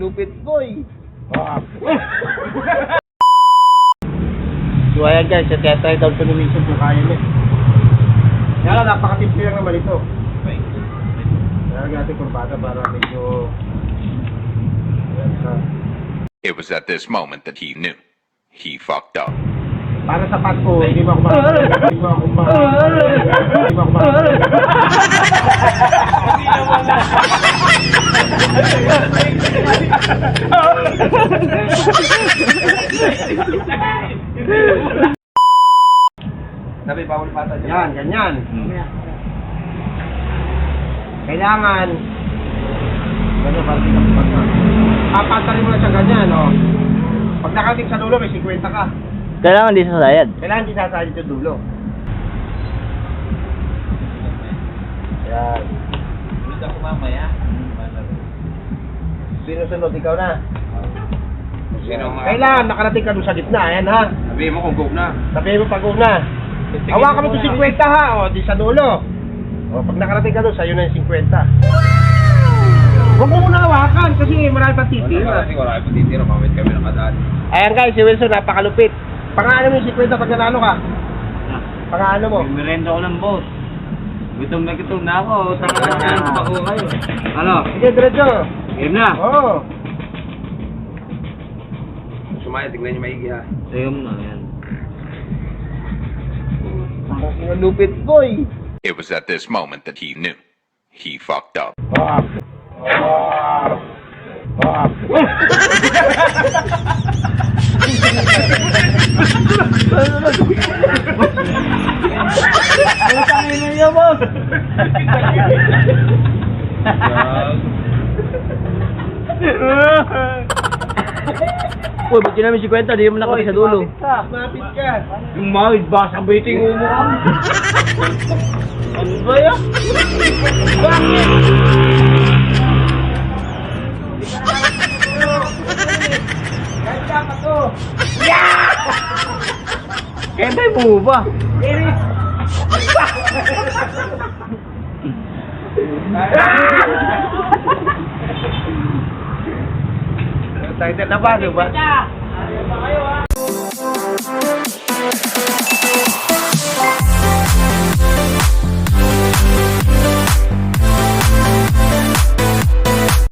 lupit boy. So ayan guys, try down to lumisod kung kaya niya. Kaya lang, napaka-simple lang naman ito. Kaya natin kurbada para medyo... It was at this moment that he knew. He fucked up. Para sa pat ko, hindi mo ako hindi mo ako Sabi, bawal pata dyan. Yan, ganyan. Kailangan gano'n, parang pinapapag na. Papatalin mo na siya ganyan, o. Pag nakating sa dulo, may 50 ka. Kailangan di sasayad. Kailangan di sasali sa dulo. Yan. Ulit ako mamaya. Sinusunod, ikaw na. Sino mga... Kailangan nakarating ka doon sa gitna, ayan ha. Sabihin mo kung go na. Sabihin mo pag una. Hawakan mo ito 50 ha, o di sa dulo. O pag nakarating ka doon, sa'yo na yung 50. Huwag mo muna hawakan kasi marami pa titira. Kasi wala kayo titira, mamit kami ng kadaan. Ayan guys, si Wilson napakalupit. Pangalan mo yung 50 pag nanalo ka. Pangalan mo. Merenda ko ng boss. Gutom na ako. Taka ako kayo. Ano? Sige, diretso. Game na. Oo. Sumaya, tignan niyo maigi ha. Game na, yan. Ang lupit boy. It was at this moment that he knew. He fucked up. Uy, ba't yun namin si Kwenta? Di naman nakapit sa dulo. Mapit ka. Yung mahid ba? Sabitin mo mo kami. Ano ba yan? Bakit? Ganda ka to. Kwenta yung buho ba? Tayo na ba, diba? Ano ba kayo ha?